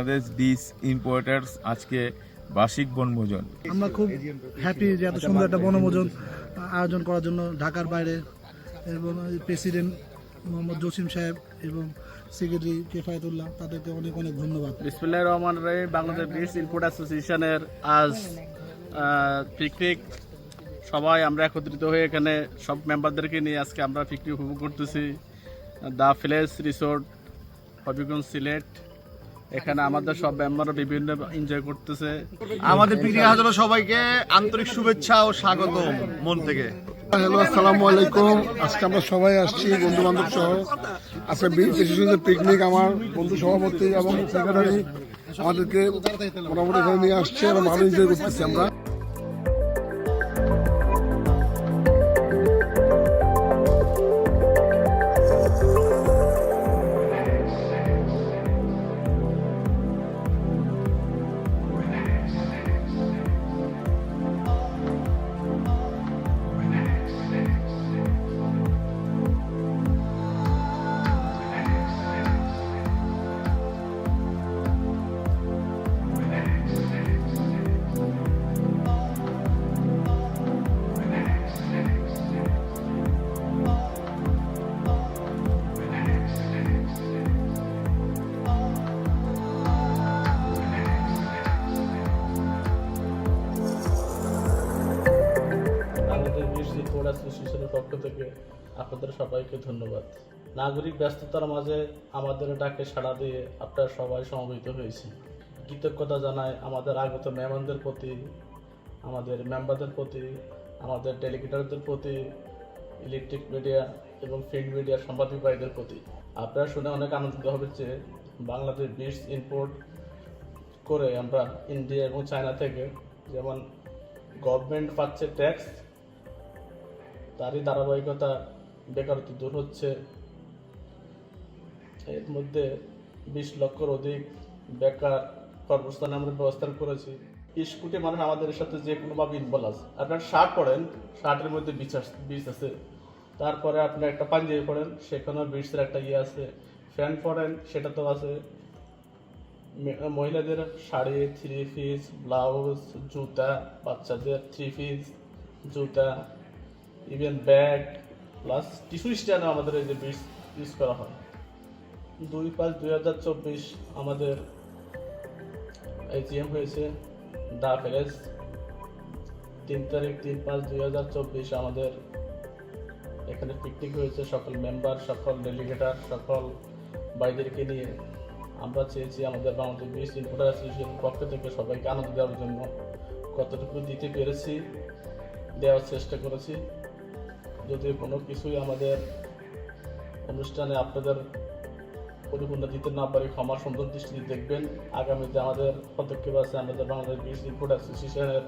Bangladesh dish importers আজকে বার্ষিক বনভোজন। আমরা খুব হ্যাপি যে এত সুন্দর একটা বনভোজন আয়োজন করার জন্য ঢাকার বাইরে এবং প্রেসিডেন্ট মোহাম্মদ জসিম সাহেব এবং সেক্রেটারি কেফায়েতুল্লাহ, তাদেরকে অনেক অনেক ধন্যবাদ। বিসমিল্লাহির রহমানির রহিম। বাংলাদেশ ডিশ ইম্পোর্ট অ্যাসোসিয়েশনের আজ পিকনিক, সবাই আমরা একত্রিত হয়ে এখানে সব মেম্বারদেরকে নিয়ে আজকে আমরা পিকনিক উপভোগ করতেছি। The place resort, Habiganj, Sylhet. এখানে আমাদের সব মেম্বাররা বিভিন্ন এনজয় করতেছে। আমাদের পিকনিক আয়োজনে সবাইকে আন্তরিক শুভেচ্ছা ও স্বাগত মন থেকে। হ্যালো, আসসালামু আলাইকুম। আজকে আমরা সবাই আসছি বন্ধু বান্ধব সহ। আজকে পিকনিক আমার বন্ধু সভাপতি এবং সেক্রেটারি আমাদেরকে মোটামুটি এখানে নিয়ে আসছে এবং ভালো এনজয় করতেছি আমরা। অ্যাসোসিয়েশনের পক্ষ থেকে আপনাদের সবাইকে ধন্যবাদ। নাগরিক ব্যস্ততার মাঝে আমাদের ডাকে সাড়া দিয়ে আপনারা সবাই সমবেত হয়েছে। কৃতজ্ঞতা জানাই আমাদের আগত মেহমানদের প্রতি, আমাদের মেম্বারদের প্রতি, আমাদের ডেলিগেটরদের প্রতি, ইলেকট্রিক মিডিয়া এবং প্রিন্ট মিডিয়ার সাংবাদিক ভাইদের প্রতি। আপনারা শুনে অনেক আনন্দিত হবে যে বাংলাদেশ ডিশ ইম্পোর্ট করে আমরা ইন্ডিয়া এবং চায়না থেকে যেমন গভর্নমেন্ট পাচ্ছে ট্যাক্স, তারই ধারাবাহিকতা বেকারত্ব দূর হচ্ছে। এর মধ্যে 20 লক্ষের অধিক বেকার কর্মস্থানে আমরা ব্যবস্থা করেছি। 20 কোটি মানুষ আমাদের সাথে যে কোনোভাবে ইনভলভ আছে। আপনার শার্ট পরেন, শার্টের মধ্যে বীজ আছে। তারপরে আপনি একটা পাঞ্জাবি পরেন, সেখানেও বীজের একটা আছে। প্যান্ট পরেন, সেটাতেও আছে। মহিলাদের শাড়ি, 3 পিস, ব্লাউজ, জুতা, বাচ্চাদের 3 পিস, জুতা, even bag plus tissue stand আমাদের এই যে বীজ ইউজ করা হয়। 2/5/2024 আমাদের AGM হয়েছে দ্য প্যালেস। 3 তারিখ 3/5/2024 আমাদের এখানে পিকনিক হয়েছে। সকল মেম্বার, সকল ডেলিগেটার, সকল ভাইদেরকে নিয়ে আমরা চেয়েছি আমাদের বাংলাদেশ ডিশ ইম্পোর্টার অ্যাসোসিয়েশনের পক্ষ থেকে সবাইকে আনন্দ দেওয়ার জন্য কতটুকু দিতে পেরেছি, দেওয়ার চেষ্টা করেছি। যদি কোনো কিছুই আমাদের অনুষ্ঠানে আপনাদের পরিপূর্ণ দিতে না পারি, ক্ষমার সুন্দর দৃষ্টিতে দেখবেন। আগামীতে আমাদের পদক্ষেপ আছে, আমাদের বাংলাদেশ ডিশ ইম্পোর্ট অ্যাসোসিয়েশনের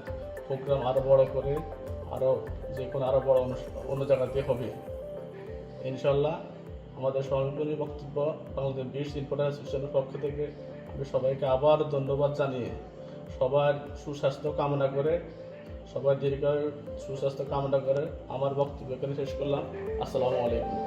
প্রোগ্রাম আরও বড় করে আরও বড় অন্য জায়গাতে হবে ইনশাল্লাহ। আমাদের সমাপনী বক্তব্য বাংলাদেশ ডিশ ইম্পোর্ট অ্যাসোসিয়েশনের পক্ষ থেকে আমি সবাইকে আবার ধন্যবাদ জানিয়ে সবার সুস্বাস্থ্য কামনা করে, সবাই দীর্ঘায়ু সুস্বাস্থ্য কামনা করে আমার বক্তব্য এখানে শেষ করলাম। আসসালামু আলাইকুম।